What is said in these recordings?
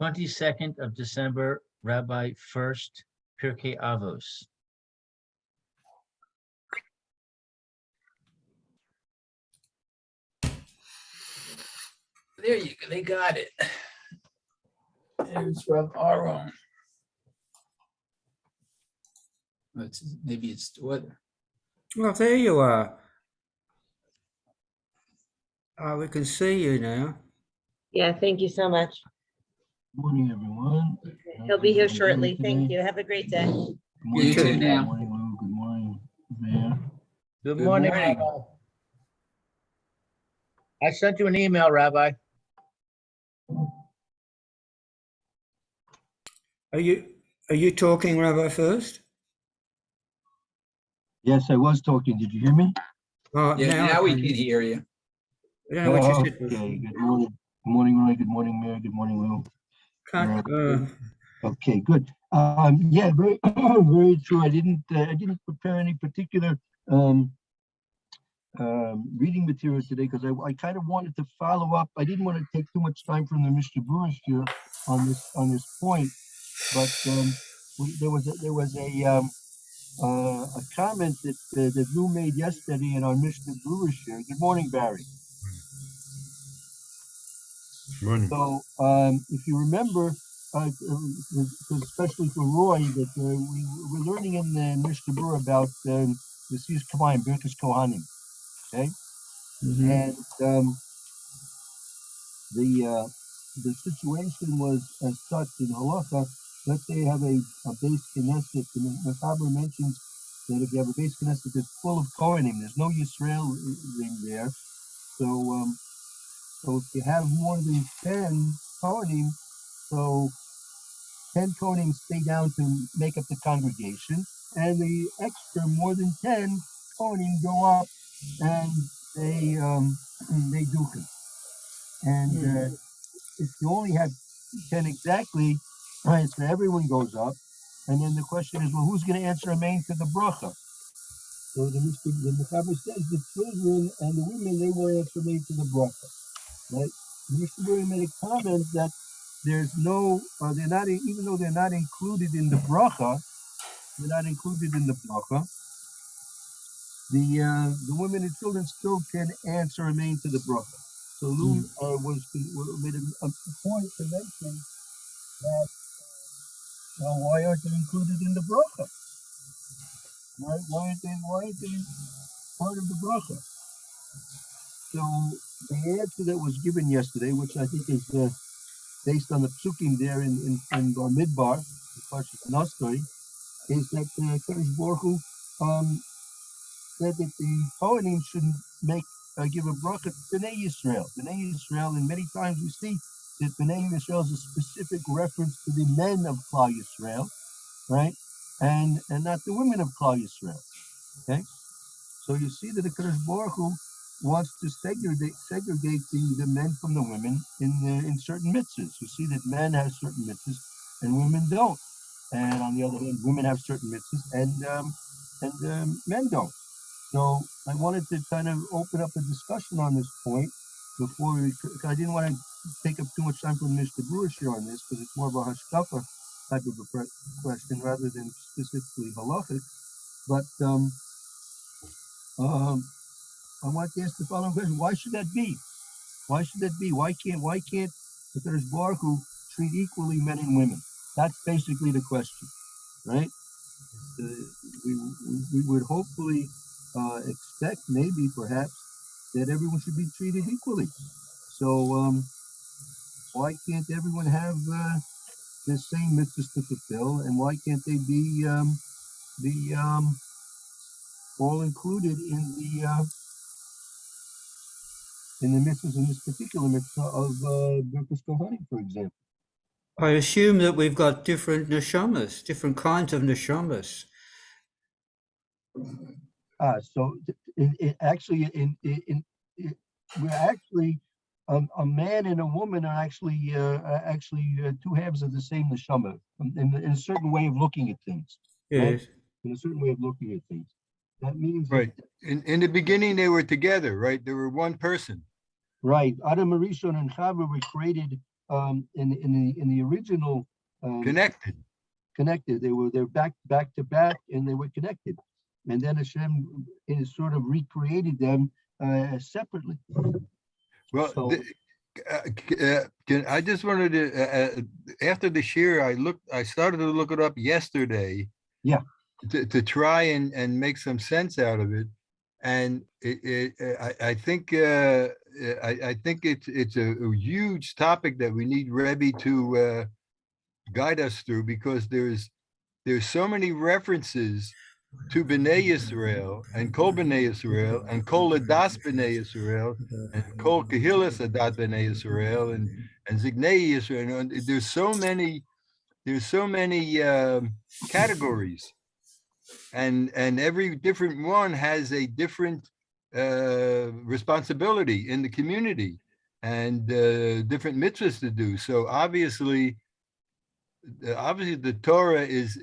22nd of December, Rabbi Furst, Pierke Avos. There you go. They got it. There's Rav Aron. Maybe it's what? Well, there you are. We can see you now. Yeah, thank you so much. Good morning, everyone. He'll be here shortly. Thank you. Have a great day. Good morning. You too now. Good morning, Lou. Good morning, Mayor. Good Good morning, morning. Rabbi. I sent you an email, Rabbi. Are you talking, Rabbi, first? Yes, I was talking. Did you hear me? Oh, Yeah, now we can hear you. I don't know what you Oh, said. okay. Good morning. Good morning, Roy. Good morning, Mayor. Good morning, Lou. Can't, Okay, good. Yeah, very, very true. I didn't prepare any particular reading material today because I kind of wanted to follow up. I didn't want to take too much time from the Mishnah Berurah here on this point, but there was a comment that Lou made yesterday in our Mishnah Berurah here. Good morning, Barry. Morning. So if you remember, especially for Roy, that we're learning in the Mishnah Berurah about the Sis Kamayim, Birkas Kohanim. Okay, and the situation was as such in halacha. Let's say you have a base Knesset, and the Mechaber mentions that if you have a base Knesset that's full of Kohanim, there's no Yisrael in there. So if you have more than 10 Kohanim, so 10 Kohanim stay down to make up the congregation, and the extra more than 10 Kohanim go up and they duken. And if you only have 10 exactly, right, so everyone goes up, and then the question is, well, who's going to answer amen to the bracha? So the Mechaber says the children and the women, they will answer amen to the bracha. Right? The Mishnah Berurah made a comment that there's no, they're not, even though they're not included in the bracha, the women and children still can answer amen to the bracha. So Lou made a point to mention that why aren't they included in the bracha? Right? Why aren't they part of the bracha? So the answer that was given yesterday, which I think is based on the psukim there in Midbar, the Parshas Nostoi, is that Kadosh Baruch Hu said that the Kohanim shouldn't give a bracha to Bnei Yisrael. Bnei Yisrael, and many times we see that Bnei Yisrael is a specific reference to the men of Klal Yisrael, right? And not the women of Klal Yisrael. Okay? So you see that the Kadosh Baruch Hu wants to segregate the men from the women in certain mitzvahs. You see that men have certain mitzvahs and women don't. And on the other hand, women have certain mitzvahs and men don't. So I wanted to kind of open up a discussion on this point before I didn't want to take up too much time from Mr. Berurah here on this because it's more of a hashkafa type of a question rather than specifically halachic. But I want to ask the following question: why should that be? Why should that be? Why can't the Kadosh Baruch Hu treat equally men and women? That's basically the question, right? We would hopefully expect, maybe perhaps, that everyone should be treated equally. So why can't everyone have the same mitzvahs to fulfill, and why can't they be all included in the mitzvahs, in this particular mitzvah of Birkas Kohanim, for example? I assume that we've got different neshamas, different kinds of neshamas. So we're actually a man and a woman are actually two halves of the same neshama in a certain way of looking at things. Yes. Right? In a certain way of looking at things. That means Right. In the beginning, they were together, right? They were one person. Right. Adam Arishon and Chava were created in the original Connected. connected. They're back to back, and they were connected. And then Hashem is sort of recreated them separately. Well, So- I just wanted to, after the share, I started to look it up yesterday. Yeah. To try and make some sense out of it. And I think it's a huge topic that we need Rebbe to guide us through, because there's so many references to Bnei Yisrael and Kol Bnei Yisrael and Kol Adas Bnei Yisrael and Kol Kehilas Adat Bnei Yisrael and Zignei Yisrael. And there's so many categories, and every different one has a different responsibility in the community and different mitzvahs to do. So obviously the Torah is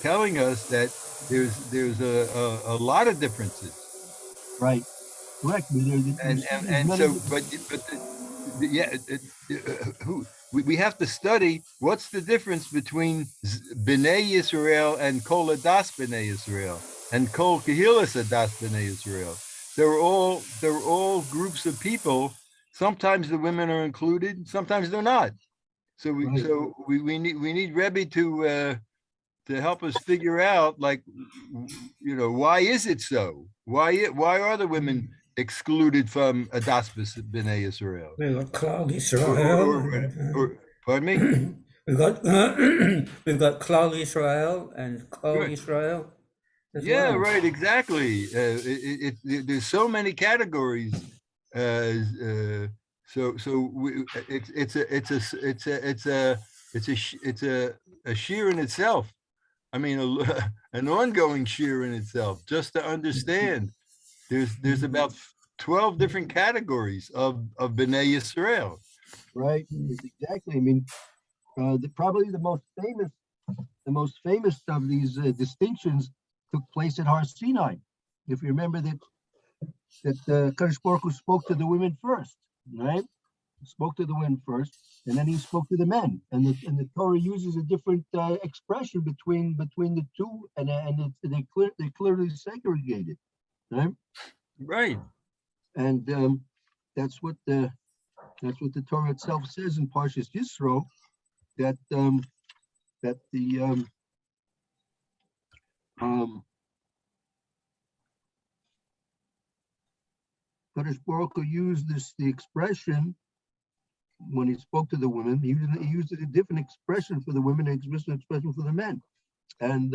telling us that there's a lot of differences. Right. Correct. And so, yeah, we have to study what's the difference between Bnei Yisrael and Kol Adas Bnei Yisrael and Kol Kehilas Adas Bnei Yisrael. They're all groups of people. Sometimes the women are included, sometimes they're not. So we need Rebbe to help us figure out, like, why is it so? Why are the women excluded from Adas B'nai Yisrael? We've got Klal Yisrael. Pardon me? we've got Klal Yisrael and Kol Good. Yisrael. Yeah, right, exactly. There's so many categories. It's a shear in itself. I mean, an ongoing shear in itself, just to understand. There's about 12 different categories of Bnei Yisrael. Right. Exactly. I mean, probably the most famous of these distinctions took place at Har Sinai. If you remember that Kadosh Baruch Hu spoke to the women first, right? He spoke to the women first, and then he spoke to the men. And the Torah uses a different expression between the two, and they clearly segregated, right? Right. And that's what the Torah itself says in Parshas Yisro, that the Kadosh Baruch Hu used the expression when he spoke to the women. He used a different expression for the women and a different expression for the men. And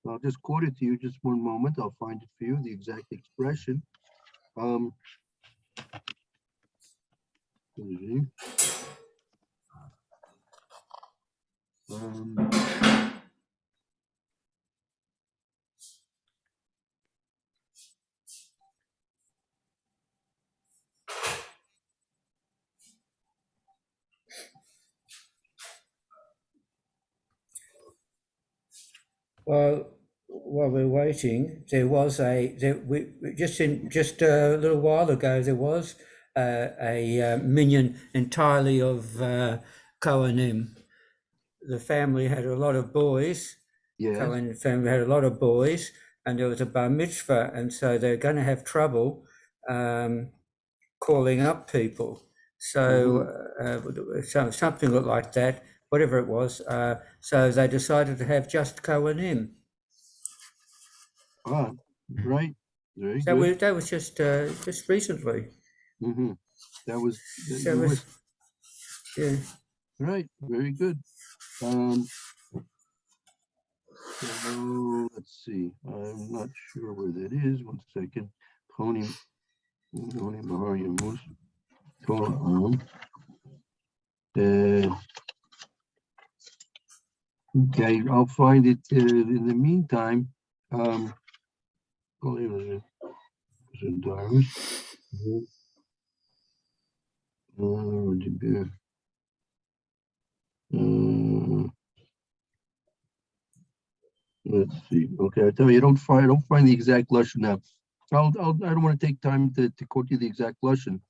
I'll just quote it to you. Just one moment. I'll find it for you, the exact expression. Well, while we're waiting, just a little while ago, there was a minyan entirely of Kohanim. The family had a lot of boys. Yes. Cohen family had a lot of boys, and there was a bar mitzvah, and so they're going to have trouble calling up people. So something looked like that, whatever it was. So they decided to have just Kohanim. Ah, right. Very So good. that was just recently. Mm-hmm. That was Yeah. right. Very good. So let's see. I'm not sure where that is. 1 second. Tony Mahariamus. Okay, I'll find it in the meantime. Let's see. Okay, I tell you, I don't find the exact lashon now. I don't want to take time to quote you the exact lesson,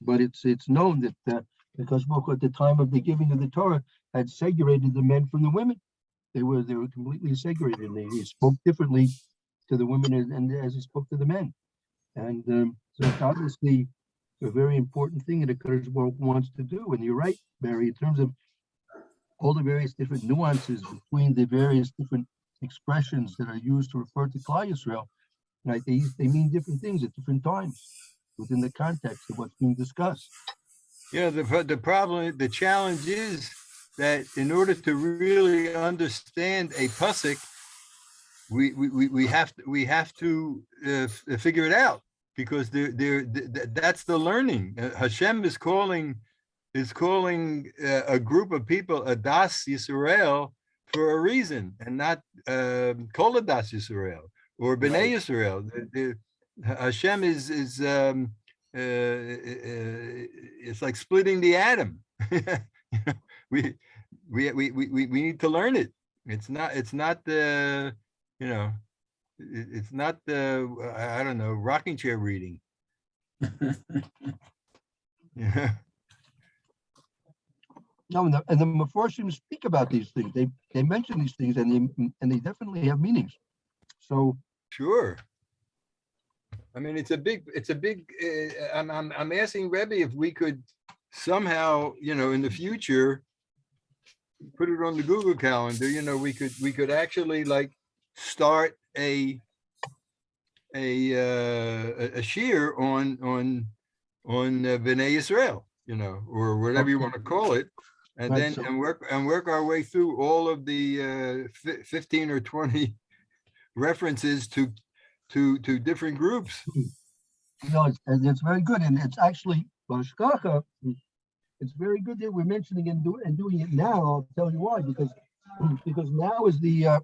but it's known that because at the time of the giving of the Torah had segregated the men from the women. They were completely segregated. And he spoke differently to the women and as he spoke to the men. And so it's obviously a very important thing that the Kadosh Baruch Hu wants to do. And you're right, Barry, in terms of all the various different nuances between the various different expressions that are used to refer to Klal Yisrael. Right? They mean different things at different times within the context of what's being discussed. Yeah, the problem, the challenge is that in order to really understand a pasuk, we have to figure it out, because that's the learning. Hashem is calling a group of people Adas Yisrael for a reason, and not Kol Adas Yisrael or Bnei Yisrael. Hashem is it's like splitting the atom. we need to learn it. It's not the it's not the I don't know, rocking chair reading. Yeah. No, and the Meforshim speak about these things. They mention these things, and they definitely have meanings. So Sure. I mean, it's a big. I'm asking Rebbe if we could somehow, in the future, put it on the Google Calendar. We could actually like start a shear on Bnei Yisrael, or whatever you want to call it, and Right, then so- work our way through all of the 15 or 20 references to different groups. It's very good, and it's actually Bashkacha. It's very good that we're mentioning and doing it now. I'll tell you why, because now is the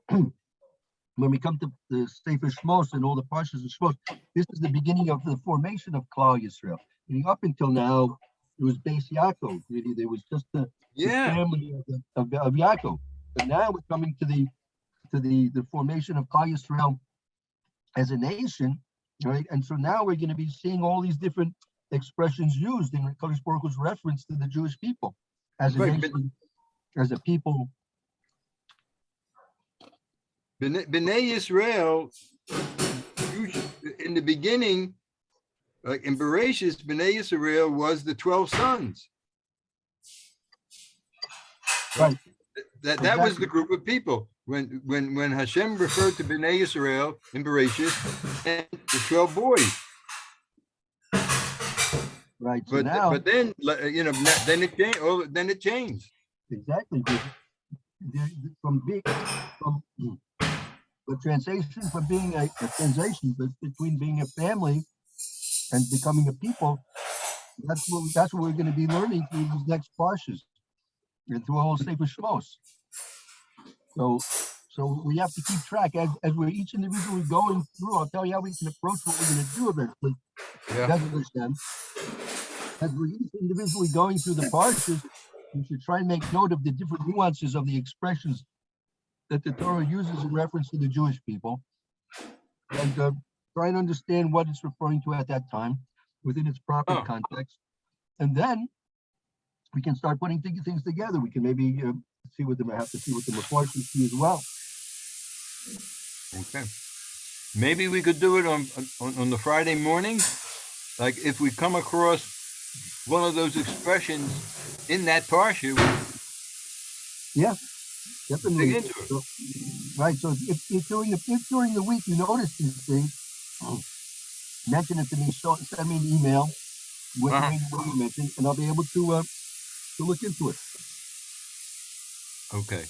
when we come to the Sefer Shmos and all the parshas of Shmos, this is the beginning of the formation of Klal Yisrael. And up until now, it was Beis Yaakov. Really, there was just the family of Yaakov. But now we're coming to the formation of Klal Yisrael as a nation, right? And so now we're going to be seeing all these different expressions used in Kadosh Baruch Hu's reference to the Jewish people as a Right, nation, as a people. Bnei Yisrael, in the beginning, like in Bereshis, Bnei Yisrael was the 12 sons. Right. That was the group of people. When Hashem referred to Bnei Yisrael in Bereshis, and the 12 boys. Right. So now, But then then it changed. Oh, then it changed. exactly. From the translation from being a translation between being a family and becoming a people. That's what we're going to be learning through these next parshas and through a whole Sefer Shmos. So we have to keep track as we're each individually going through. I'll tell you how we can approach what we're going to do eventually. Yeah. As we're each individually going through the parshas, we should try and make note of the different nuances of the expressions that the Torah uses in reference to the Jewish people, and try and understand what it's referring to at that time within its proper context. And then we can start putting things together. We can maybe see what have to see what the Meforshim see as well. Okay. Maybe we could do it on the Friday morning. Like if we come across one of those expressions in that parsha, Yeah, definitely. dig into it. So, right. So if during the week you notice these things, mention it to me. Send me an email with what you mentioned, and I'll be able to look into it. Okay.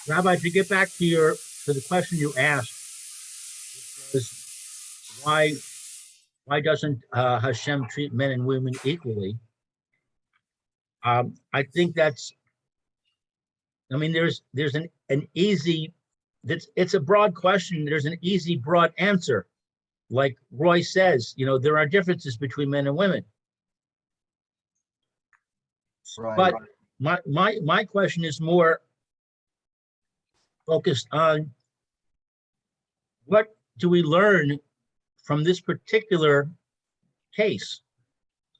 Rabbi, to get back to the question you asked, which was why doesn't Hashem treat men and women equally? I think there's an easy, it's a broad question. There's an easy, broad answer. Like Roy says, there are differences between men and women. Right. But my question is more focused on what do we learn from this particular case,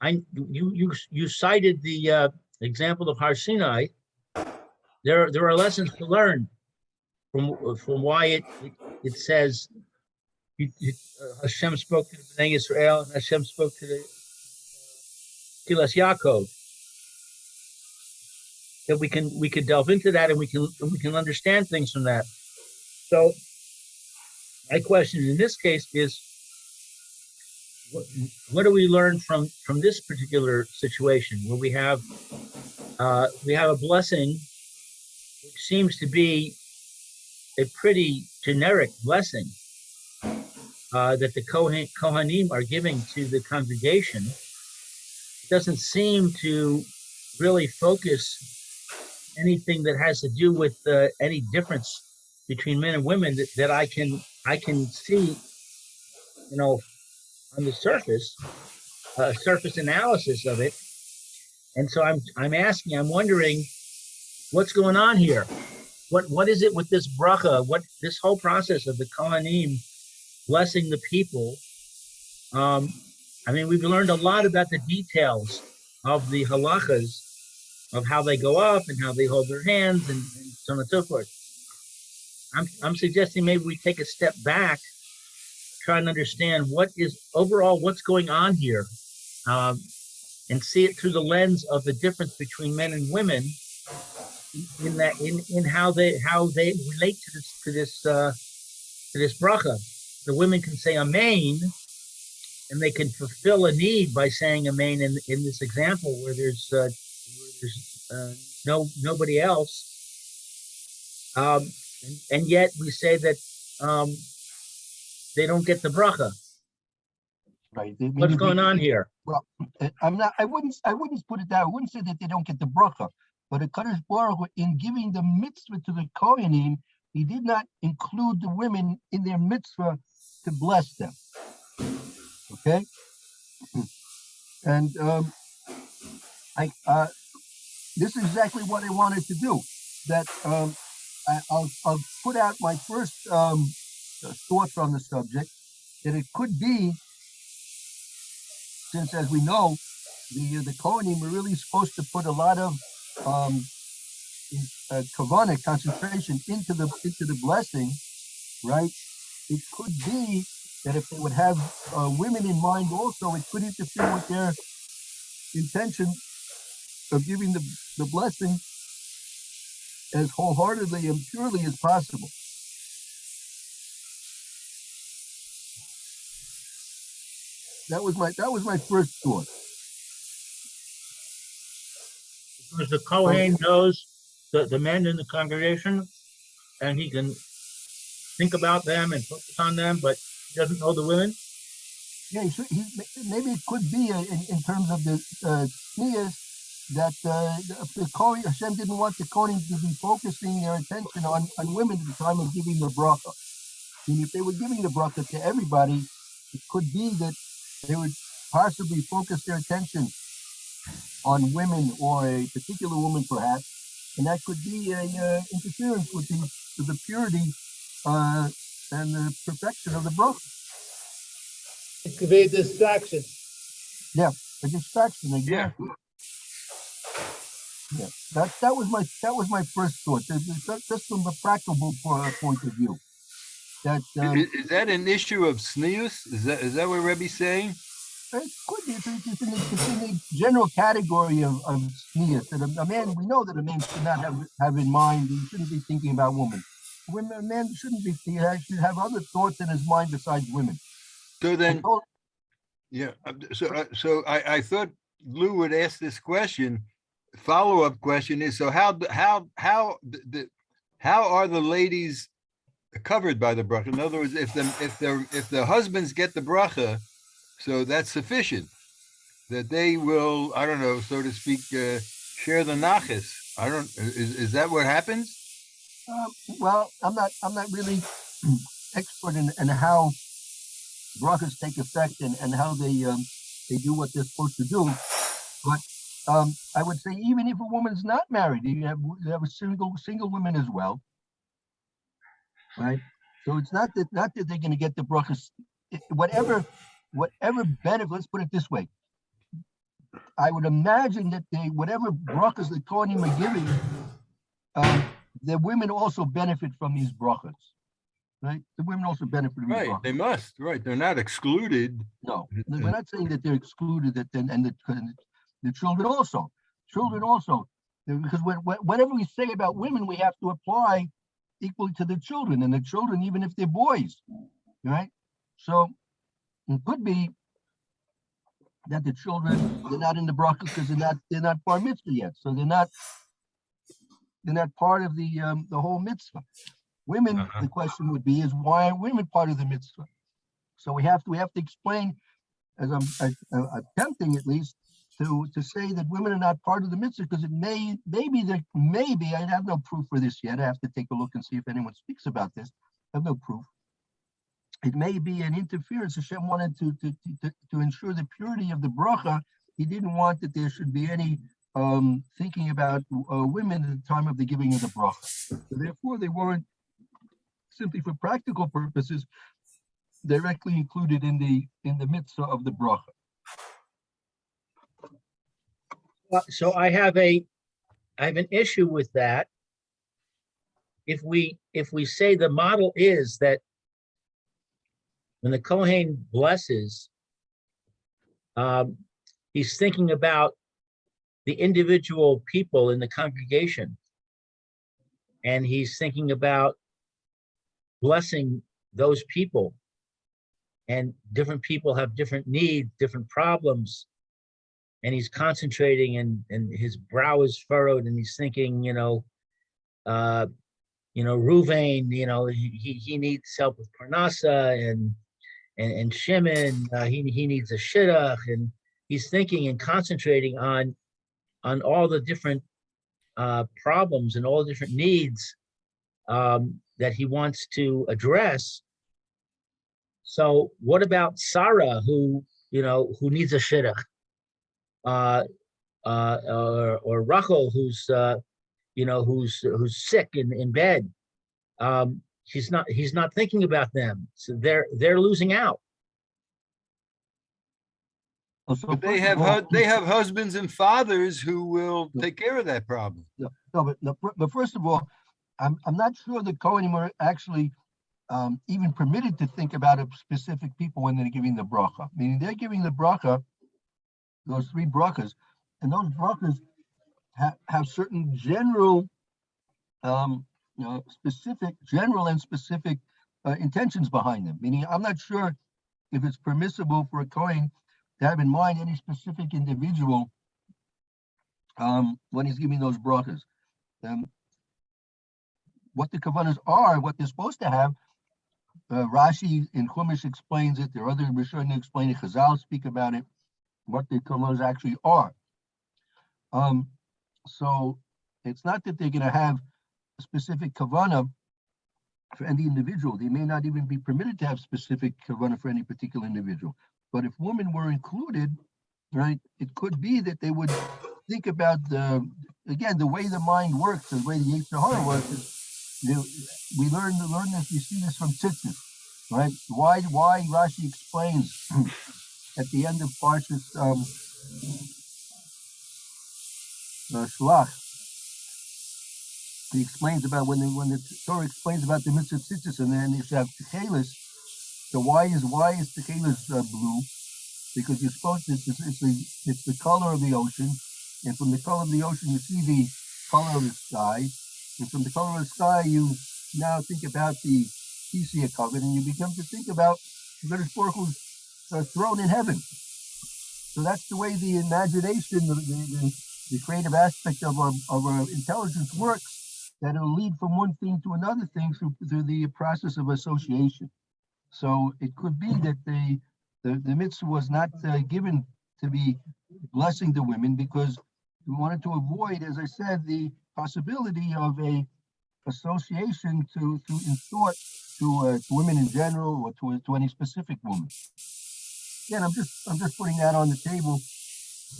you cited the example of Har Sinai. There are lessons to learn from why it says Hashem spoke to the Bnei Israel and Hashem spoke to the Tilas Yaakov. That we can delve into that and we can understand things from that. So my question in this case is, what do we learn from this particular situation where we have a blessing which seems to be a pretty generic blessing that the Kohanim are giving to the congregation? It doesn't seem to really focus anything that has to do with any difference between men and women that I can see, on the surface, surface analysis of it. And so I'm wondering what's going on here. What is it with this bracha? What this whole process of the Kohanim blessing the people? We've learned a lot about the details of the halachas of how they go up and how they hold their hands and so on and so forth. I'm suggesting maybe we take a step back, try and understand what's going on here, and see it through the lens of the difference between men and women in how they relate to this bracha. The women can say amen, and they can fulfill a need by saying amen in this example where there's nobody else, and yet we say that they don't get the bracha. Right. What's going on here? Well, I wouldn't put it that. I wouldn't say that they don't get the bracha, but the Kadosh Baruch Hu, in giving the mitzvah to the Kohanim, he did not include the women in their mitzvah to bless them. Okay, and this is exactly what I wanted to do. That I'll put out my first thoughts on the subject. That it could be, since as we know, the Kohanim are really supposed to put a lot of kavanah, concentration into the blessing, right? It could be that if they would have women in mind also, it could interfere with their intention of giving the blessing as wholeheartedly and purely as possible. That was my first thought. Because the Kohen knows the men in the congregation, and he can think about them and focus on them, but he doesn't know the women. Yeah, maybe it could be in terms of the sneers that the Kohen, Hashem didn't want the Kohen to be focusing their attention on women at the time of giving the bracha. And if they were giving the bracha to everybody, it could be that they would possibly focus their attention on women or a particular woman, perhaps, and that could be a interference with the purity and the perfection of the bracha. It could be a distraction. Yeah, a distraction, exactly. Yeah, that was my first thought. Just from a practical point of view. That is that an issue of sneus? Is that what Rebbe's saying? It could be. It's in the general category of sneus. That a man, we know that a man should not have in mind. He shouldn't be thinking about women. A man shouldn't be. He should have other thoughts in his mind besides women. So then, yeah. So I thought Lou would ask this question. Follow-up question is: so how are the ladies covered by the bracha? In other words, if the husbands get the bracha, so that's sufficient that they will, I don't know, so to speak, share the nachas. Is that what happens? Well, I'm not really expert in how brachas take effect and how they do what they're supposed to do, but I would say even if a woman's not married, you have a single women as well, right? So it's not that they're going to get the brachas whatever benefit, let's put it this way. I would imagine that whatever brachas the Kohanim are giving, the women also benefit from these brachas, right? The women also benefit from these Right, brachas. they must, right, they're not excluded. No, we're not saying that they're excluded, and the children also. Because whatever we say about women, we have to apply equally to the children, and the children, even if they're boys, right? So it could be that the children, they're not in the bracha because they're not bar mitzvah yet, so they're not part of the whole mitzvah. Women, the question would be, is why are women part of the mitzvah? So we have to explain, as I'm attempting at least, to say that women are not part of the mitzvah, because maybe I have no proof for this yet. I have to take a look and see if anyone speaks about this. I have no proof. It may be an interference. Hashem wanted to ensure the purity of the bracha. He didn't want that there should be any thinking about women at the time of the giving of the bracha. So therefore, they weren't, simply for practical purposes, directly included in the mitzvah of the bracha. So I have an issue with that. If we say the model is that when the Kohen blesses, he's thinking about the individual people in the congregation, and he's thinking about blessing those people, and different people have different needs, different problems, and he's concentrating, and his brow is furrowed, and he's thinking, Ruvain, he needs help with Parnassa, and Shimon, he needs a shidduch, and he's thinking and concentrating on all the different problems and all the different needs that he wants to address. So what about Sarah, who needs a shidduch, or Rachel, who's sick in bed? He's not thinking about them, so they're losing out. But they have husbands and fathers who will take care of that problem. But first of all, I'm not sure the Kohanim are actually even permitted to think about a specific people when they're giving the bracha. Meaning they're giving the bracha, those three brachas, and those brachas have certain general, general and specific intentions behind them. Meaning, I'm not sure if it's permissible for a Kohen to have in mind any specific individual when he's giving those brachas. What the kavanas are, what they're supposed to have, Rashi in Chumash explains it. There are other Rishonim explain it. Chazal speak about it. What the kavanas actually are. So it's not that they're going to have a specific kavana for any individual. They may not even be permitted to have specific kavana for any particular individual. But if women were included, right, it could be that they would think about the way the mind works, the way the Yetzer Hara works. We learn this. We see this from Tzitzit, right? Why Rashi explains at the end of Parshas Shlach. He explains about when the Torah explains about the mitzvah tzitzis, and then you have techelis. So why is techelis blue? Because you're supposed to. It's the color of the ocean, and from the color of the ocean you see the color of the sky, and from the color of the sky you now think about the Kisiyah covenant, and you become to think about the Baruch Hu's throne in heaven. So that's the way the imagination, the creative aspect of our intelligence works. That it'll lead from one thing to another thing through the process of association. So it could be that the mitzvah was not given to be blessing the women, because we wanted to avoid, as I said, the possibility of a association in thought to women in general, or to any specific woman. Again, I'm just putting that on the table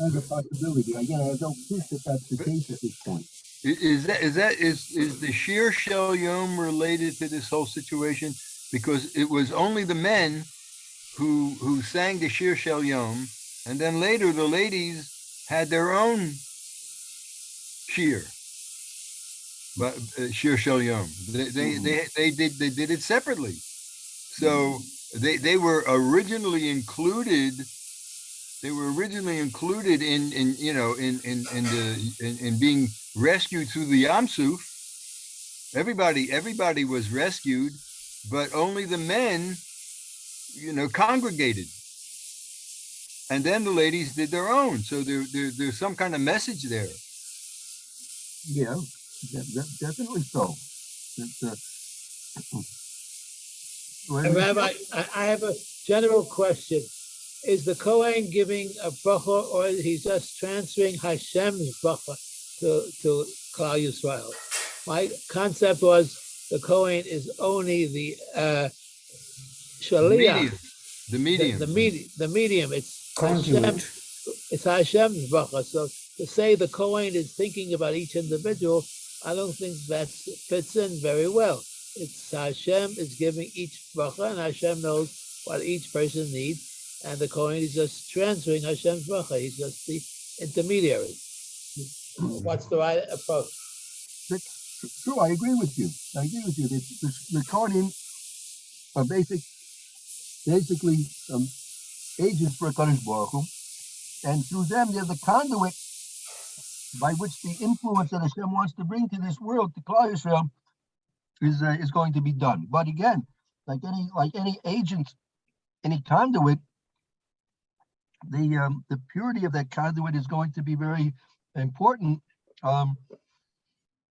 as a possibility. Again, I don't think that that's the case at this point. Is the Shir Shel Yom related to this whole situation? Because it was only the men who sang the Shir Shel Yom, and then later the ladies had their own shir, but Shir Shel Yom. They did it separately. So they were originally included. They were originally included in being rescued through the Yam Suf. Everybody was rescued, but only the men, congregated. And then the ladies did their own. So there's some kind of message there. Yeah, definitely so. And Rabbi, I have a general question. Is the Kohen giving a bracha, or is he just transferring Hashem's bracha to Klal Yisrael? My concept was the Kohen is only the shaliach, The medium. the medium. It's Conduit. Hashem, it's Hashem's bracha. So to say the Kohen is thinking about each individual, I don't think that fits in very well. It's Hashem is giving each bracha, and Hashem knows what each person needs, and the Kohen is just transferring Hashem's bracha. He's just the intermediary. What's the right approach? True, I agree with you. The Kohanim are basically agents for HaKadosh Baruch Hu, and through them they're the conduit by which the influence that Hashem wants to bring to this world, to Klal Yisrael, is going to be done. But again, like any agent, any conduit, the purity of that conduit is going to be very important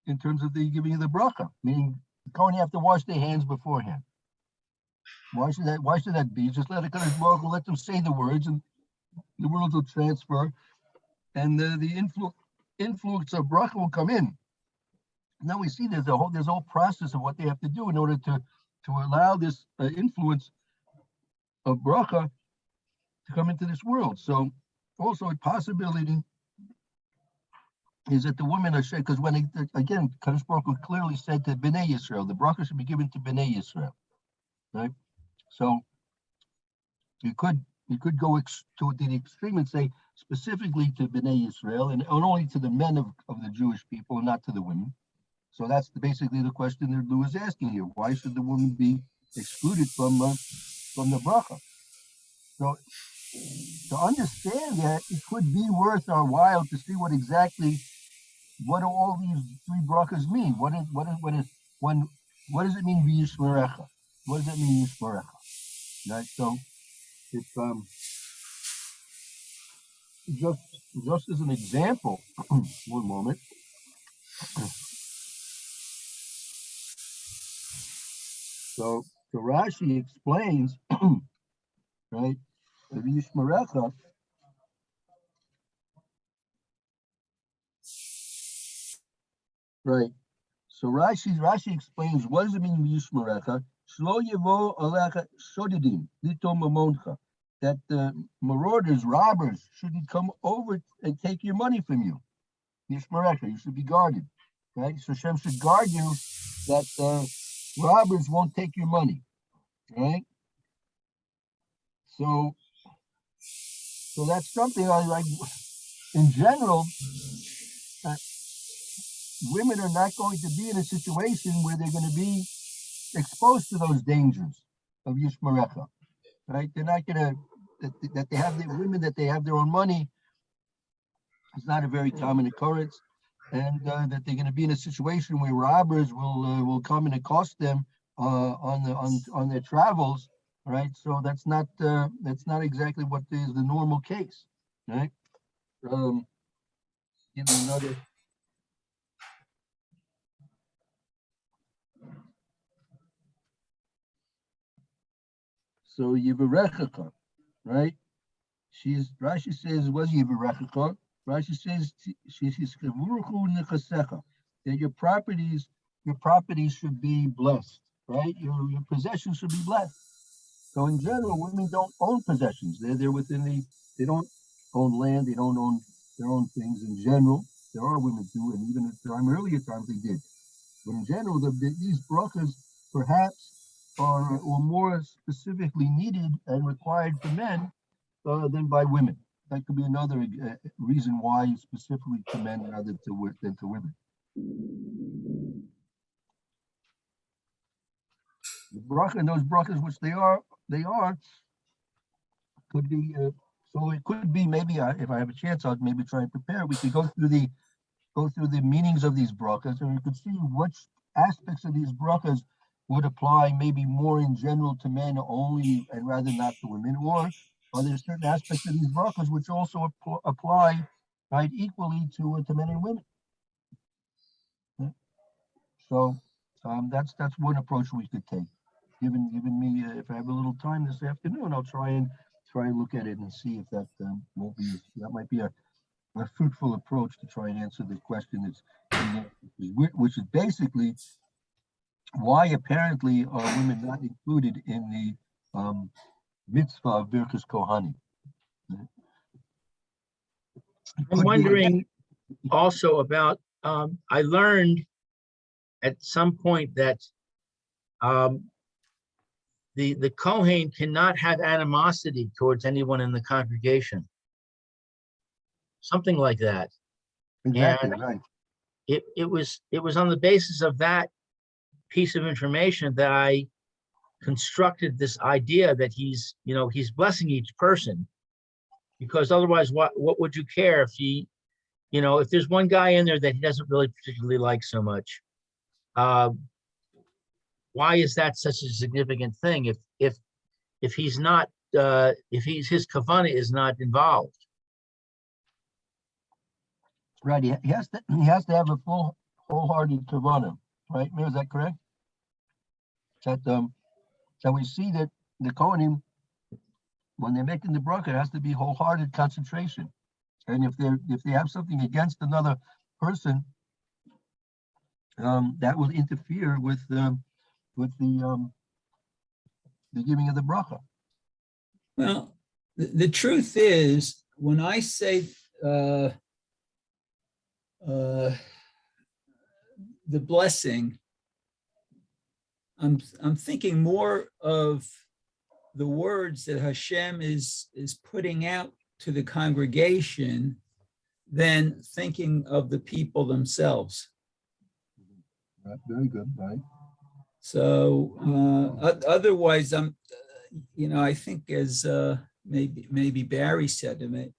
in terms of the giving of the bracha. Meaning, the Kohen have to wash their hands beforehand. Why should that be? Just let HaKadosh Baruch Hu let them say the words, and the words will transfer, and the influence of bracha will come in. Now we see there's a whole process of what they have to do in order to allow this influence of bracha to come into this world. So also a possibility is that the women are because when again Kadosh Baruch Hu clearly said to Bnei Yisrael, the bracha should be given to Bnei Yisrael, right? So you could go to the extreme and say specifically to Bnei Yisrael and only to the men of the Jewish people and not to the women. So that's basically the question that Lou is asking here. Why should the woman be excluded from the bracha? So to understand that, it could be worth our while to see what do all these three brachas mean? What does it mean v'yishmerecha? What does it mean v'yishmerecha? Right. So if just as an example, one moment. So Rashi explains, right, v'yishmerecha. Right. So Rashi explains, what does it mean v'yishmerecha? Shlo yevo alecha shodidim lito mamoncha. That marauders, robbers, shouldn't come over and take your money from you. Yishmerecha, you should be guarded. Right? So Hashem should guard you that robbers won't take your money. Right? So that's something like in general, women are not going to be in a situation where they're going to be exposed to those dangers of Yishmerecha, right? They're not going to, that they have the women, that they have their own money. It's not a very common occurrence, and that they're going to be in a situation where robbers will come and accost them on their travels, right? So that's not exactly what is the normal case, right? Give me another. So Yivarechacha, right? Rashi says, was Yivarechacha? Rashi says, that your properties should be blessed, right? Your possessions should be blessed. So in general, women don't own possessions. They're within they don't own land, they don't own their own things in general. There are women who, and even at earlier times they did. But in general, these brachas perhaps or more specifically needed and required for men than by women. That could be another reason why specifically to men rather than to women. The bracha and those brachas, which they are, could be. So it could be maybe if I have a chance, I'll maybe try and prepare. We could go through the meanings of these brachas, and we could see which aspects of these brachas would apply maybe more in general to men only, and rather not to women, or are there certain aspects of these brachas which also apply right equally to men and women? So that's one approach we could take. Given me, if I have a little time this afternoon, I'll try and look at it and see if that might be a fruitful approach to try and answer the question that's which is basically why apparently are women not included in the mitzvah of Birkas Kohanim. I'm wondering also about, I learned at some point that the Kohen cannot have animosity towards anyone in the congregation. Something like that. Exactly, And right. It was on the basis of that piece of information that I constructed this idea that he's blessing each person, because otherwise what would you care if if there's one guy in there that he doesn't really particularly like so much? Why is that such a significant thing if he's not his kavanah is not involved? Right, he has to have a wholehearted kavanah, right? Mayor, is that correct? That we see that the Kohanim, when they're making the bracha, it has to be wholehearted concentration. And if they have something against another person, that will interfere with the giving of the bracha. Well, the truth is, when I say the blessing, I'm thinking more of the words that Hashem is putting out to the congregation than thinking of the people themselves. Right, very good, right? So otherwise, I think as maybe Barry said to me,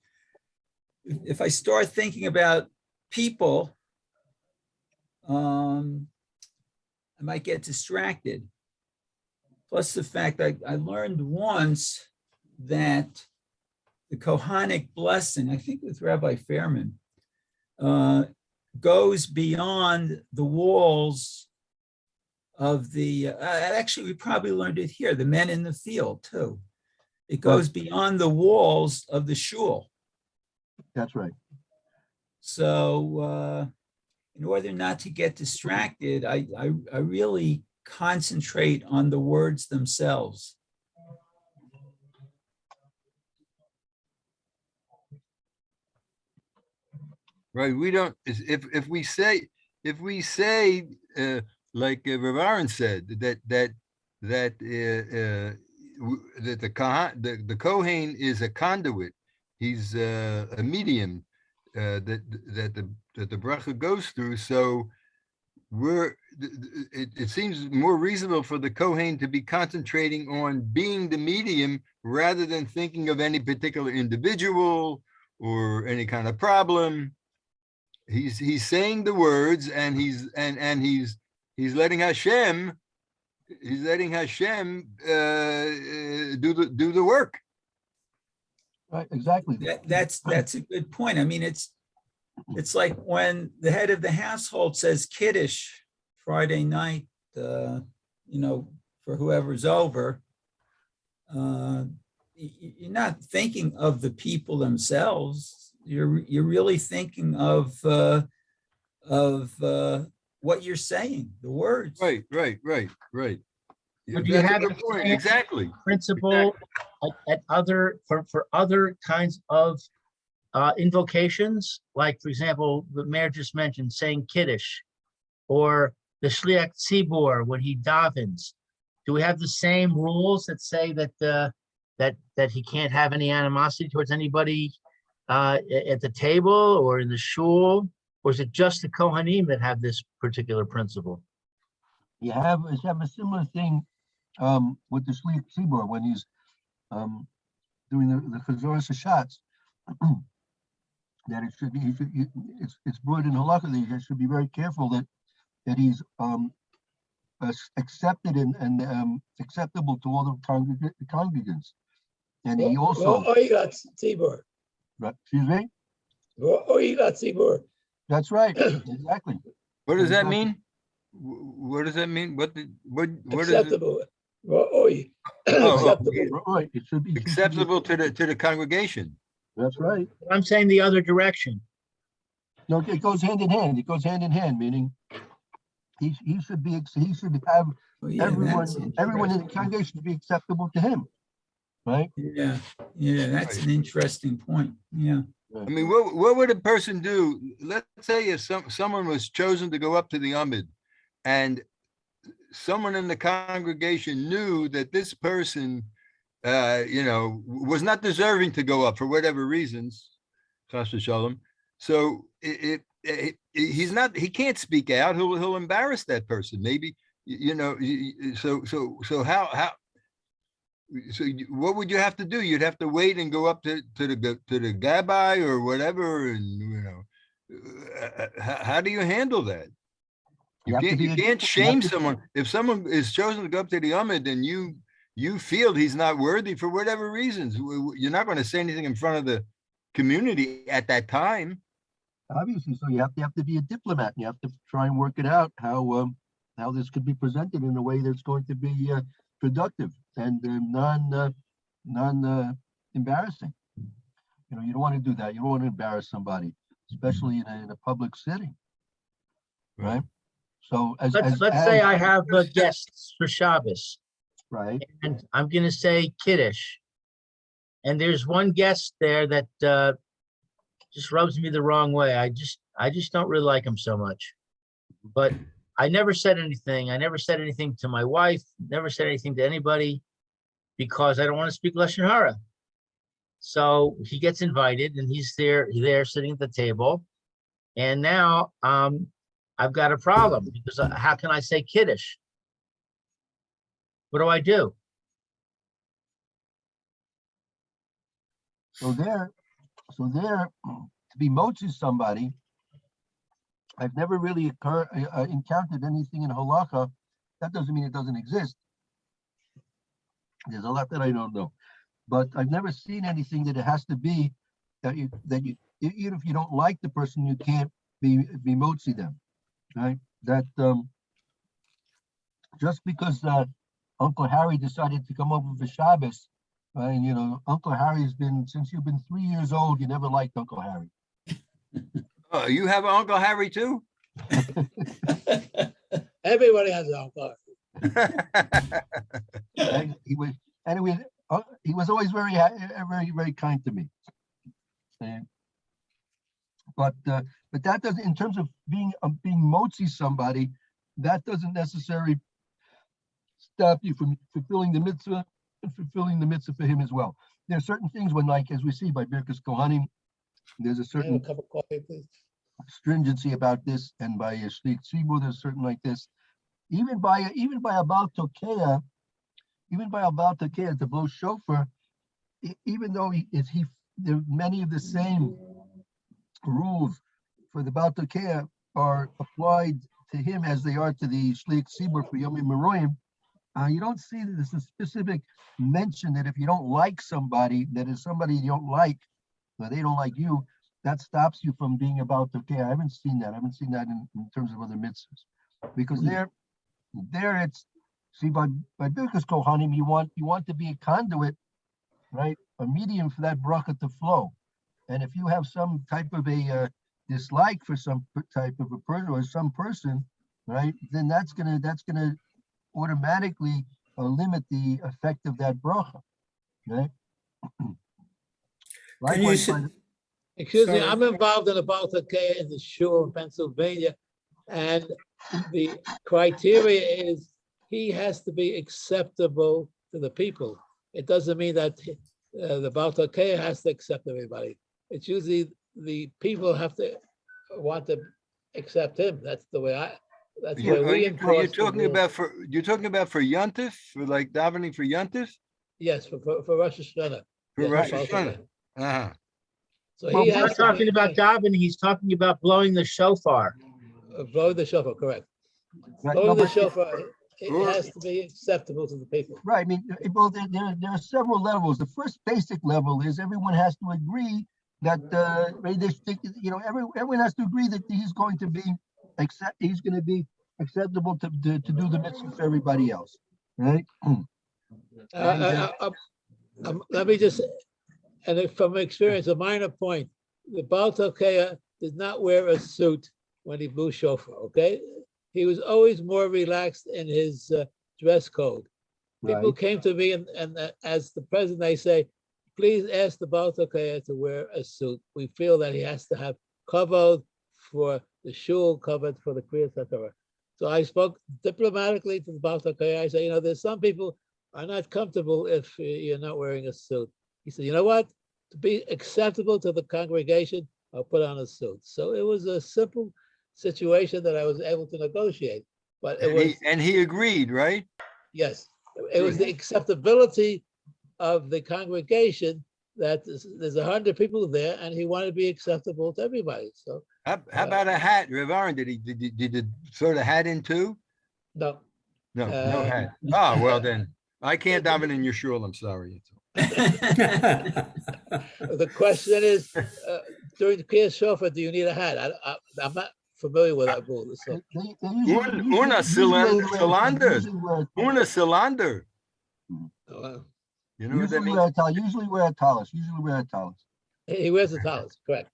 if I start thinking about people, I might get distracted. Plus the fact I learned once that the Kohanic blessing, I think with Rabbi Fairman, goes beyond the walls of the, actually we probably learned it here, the men in the field too. It goes beyond the walls of the shul. That's right. So in order not to get distracted, I really concentrate on the words themselves. Right. We don't, if we say like Rav Aaron said, that the Kohen is a conduit. He's a medium that the bracha goes through. So it seems more reasonable for the Kohen to be concentrating on being the medium rather than thinking of any particular individual or any kind of problem. He's saying the words, and he's letting Hashem do the work. Right, exactly. That's a good point. I mean, it's like when the head of the household says Kiddush Friday night, for whoever's over. You're not thinking of the people themselves. You're really thinking of what you're saying, the words. Right. But do you have a point. Exactly. Principle at other for other kinds of invocations, like for example, the mayor just mentioned saying Kiddush, or the Shliach Tzibor when he davens. do we have the same rules that say that, that he can't have any animosity towards anybody at the table or in the shul? Or is it just the Kohanim that have this particular principle? You have a similar thing with the Shliach Tzibor when he's doing the Chazoras shots. That it should be, it's brought in halakha that he should be very careful that he's accepted and acceptable to all the congregants. And he also, Tzibor. excuse me? Tzibor. That's right, exactly. What does that mean? What does that mean? What is it? Acceptable. Oh, Acceptable. Right, it should be acceptable to the congregation. That's right. I'm saying the other direction. No, it goes hand in hand. It goes hand in hand, meaning he should have Oh, yeah, that's everyone in the interesting. congregation to be acceptable to him, right? Yeah, that's an interesting point. Yeah. I mean, what would a person do? Let's say if someone was chosen to go up to the Amid, and someone in the congregation knew that this person, was not deserving to go up for whatever reasons, chas v'shalom. So he can't speak out. He'll embarrass that person. Maybe, so how. So what would you have to do? You'd have to wait and go up to the gabbai or whatever, and how do you handle that? You can't shame someone. If someone is chosen to go up to the Amid and you feel he's not worthy for whatever reasons, you're not going to say anything in front of the community at that time. Obviously, so you have to be a diplomat. You have to try and work it out how this could be presented in a way that's going to be productive and non embarrassing. You don't want to do that. You don't want to embarrass somebody, especially in a public setting, right? So Let's say I have guests for Shabbos, right. and I'm going to say Kiddush, and there's one guest there that just rubs me the wrong way. I just don't really like him so much. But I never said anything. I never said anything to my wife, never said anything to anybody because I don't want to speak Lashon Hara. So he gets invited and he's there sitting at the table. And now I've got a problem because how can I say Kiddush? What do I do? So there, to be motzi somebody, I've never really encountered anything in halacha. That doesn't mean it doesn't exist. There's a lot that I don't know, but I've never seen anything that it has to be that you even if you don't like the person, you can't be motzi them, right? That just because Uncle Harry decided to come over for Shabbos, and Uncle Harry's been, since you've been 3 years old, you never liked Uncle Harry. Oh, you have an Uncle Harry too? Everybody has an uncle. And he was always very, very, very kind to me. But that doesn't, in terms of being motzi somebody, that doesn't necessarily stop you from fulfilling the mitzvah and fulfilling the mitzvah for him as well. There are certain things when, like, as we see by Birkas Kohanim, there's a Have a certain cup of coffee, please. stringency about this, and by a Shliach Tzibur, there's certain like this. Even by a Baal Tokea, to blow shofar, even though there are many of the same rules for the Baal Tokea are applied to him as they are to the Shliach Tzibur for Yom Meroim. You don't see that there's a specific mention that if you don't like somebody, that is somebody you don't like, or they don't like you, that stops you from being about Tokea. I haven't seen that. In terms of other mitzvahs, because there it's, see, by Birkas Kohanim, you want to be a conduit, right? A medium for that bracha to flow. And if you have some type of a dislike for some type of a person or some person, right, then that's gonna automatically limit the effect of that bracha, right? Likewise, Excuse me, I'm involved in a Baltic in the shul in Pennsylvania, and the criteria is he has to be acceptable to the people. It doesn't mean that the Baal Tokea has to accept everybody. It's usually the people have to want to accept him. That's the way that's the way Are we you enforce the talking rules. about you're talking about for Yontif, for like davening for Yontif? Yes, for Rosh Hashanah. For Yes, Rosh Baal Hashanah. Tokea. Uh-huh. So Well, he he's has not to talking be- about davening, he's talking about blowing the shofar. Blow the shofar, correct. Right, Blowing no, the but- shofar, it Or- has to be acceptable to the people. Right, I mean, well, there are several levels. The first basic level is everyone has to agree that, everyone has to agree that he's going to be acceptable to do the mitzvah for everybody else, right? Let me just, from experience, a minor point, the Baal Tokea did not wear a suit when he blew shofar, okay? He was always more relaxed in his dress code. People Right. came to me and as the president, they say, please ask the Baal Tokea to wear a suit. We feel that he has to have kavod for the shul, kavod for the Kriyas HaTorah. So I spoke diplomatically to the Baal Tokea. I say, there's some people are not comfortable if you're not wearing a suit. He said, you know what? To be acceptable to the congregation, I'll put on a suit. So it was a simple situation that I was able to negotiate. But it was, And he agreed, right? yes, it was the acceptability of the congregation that there's 100 people there and he wanted to be acceptable to everybody. So How about a hat, Rev Aaron? Did you throw the hat in too? no. No, no Uh, hat. Ah, well then, I can't daven in your shul, I'm sorry. The question is, during the Kriyas Shofar, do you need a hat? I'm not familiar with that rule. So Una cylinder. Una cylinder. You know what that means? Usually wear a tallis. he wears the towels, correct.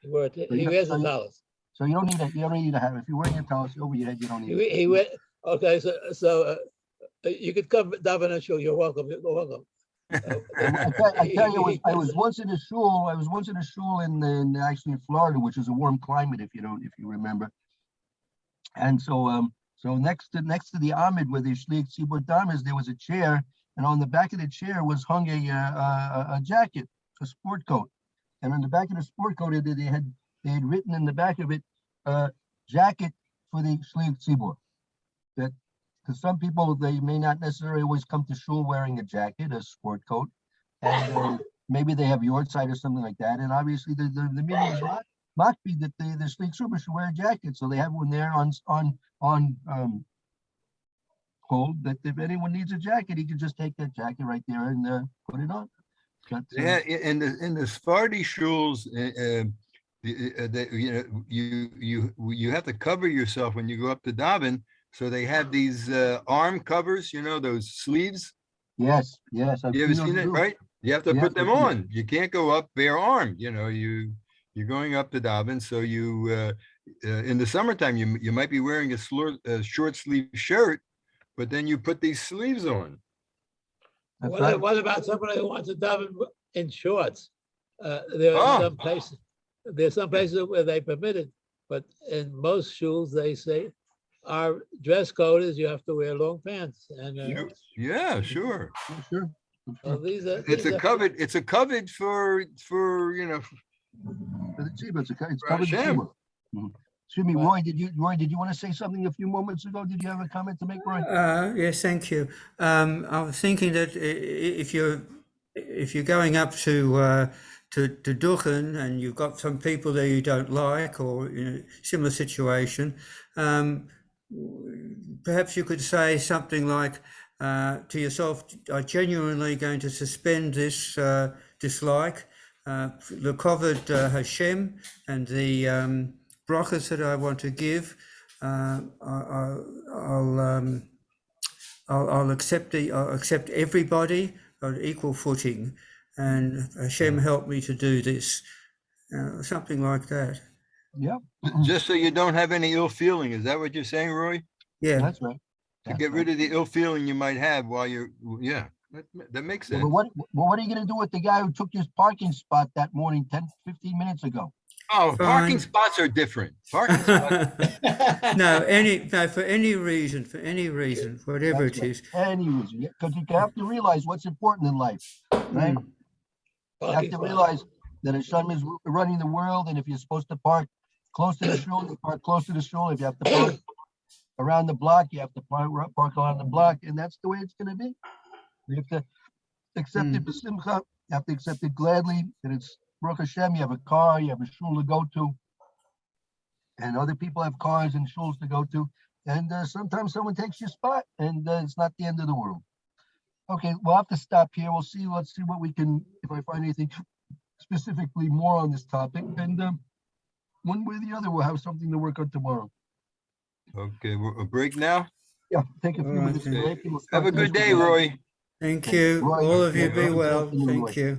He wears the towels. So you don't need a hat. If you're wearing a tallis over your head, you don't need it. He wear, okay, so you could come daven and show. You're welcome. You're welcome. I tell you, I was once in a shul. In actually in Florida, which is a warm climate, if you remember. And so next to the Amid where the Shliach Tzibur Dam is, there was a chair, and on the back of the chair was hung a jacket, a sport coat, and on the back of the sport coat they had written in the back of it, jacket for the Shliach Tzibur. That because some people, they may not necessarily always come to shul wearing a jacket, a sport coat, and maybe they have yortzeit or something like that. And obviously the meaning is must be that the Shliach Tzibur should wear a jacket, so they have one there on hold that if anyone needs a jacket, he can just take that jacket right there and put it on. Yeah, in the Sephardi shuls, you have to cover yourself when you go up to daven. So they have these arm covers, those sleeves. Yes. You ever seen it, right? You have to put them on. You can't go up bare armed. You're going up to daven. So you in the summertime you might be wearing a short sleeve shirt, but then you put these sleeves on. What about somebody who wants to daven in shorts? There are some places where they permit it, but in most shuls they say our dress code is you have to wear long pants. And yeah, sure. Sure. well, It's a covet for For the tzibur, it's covered Hashem. tzibur. Excuse me, Roy. Did you want to say something a few moments ago? Did you have a comment to make, Roy? Yes, thank you. I was thinking that if you're going up to Duchen and you've got some people there you don't like, or similar situation, perhaps you could say something like to yourself, "I'm genuinely going to suspend this dislike, the covered Hashem and the brachas that I want to give. I'll accept everybody on equal footing, and Hashem help me to do this." Something like that. Yep. Just so you don't have any ill feeling. Is that what you're saying, Roy? Yeah. That's right. To get rid of the ill feeling you might have while you're, that makes sense. But what are you going to do with the guy who took his parking spot that morning 10, 15 minutes ago? Oh, parking Fine. spots are different. Parking spots. No, for any reason, whatever That's it right. is. Any reason, because you have to realize what's important in life, right? Mm. You have to realize that Hashem is running the world, and if you're supposed to park close to the shul, you park close to the shul. If you have to park around the block, you have to park around the block, and that's the way it's going to be. You have to accept it b'simcha. You have to accept it gladly. And it's Baruch Hashem. You have a car, you have a shul to go to, and other people have cars and shuls to go to. And sometimes someone takes your spot, and it's not the end of the world. Okay, we'll have to stop here. We'll see. Let's see what we can, if I find anything specifically more on this topic. And one way or the other, we'll have something to work on tomorrow. Okay, we're a break now. Yeah, take a few All right, minutes then. break. And we'll Have start a the next good day, one. Roy. Thank you. Roy, All of you okay, be Roy. well. Good afternoon, Roy. Thank you.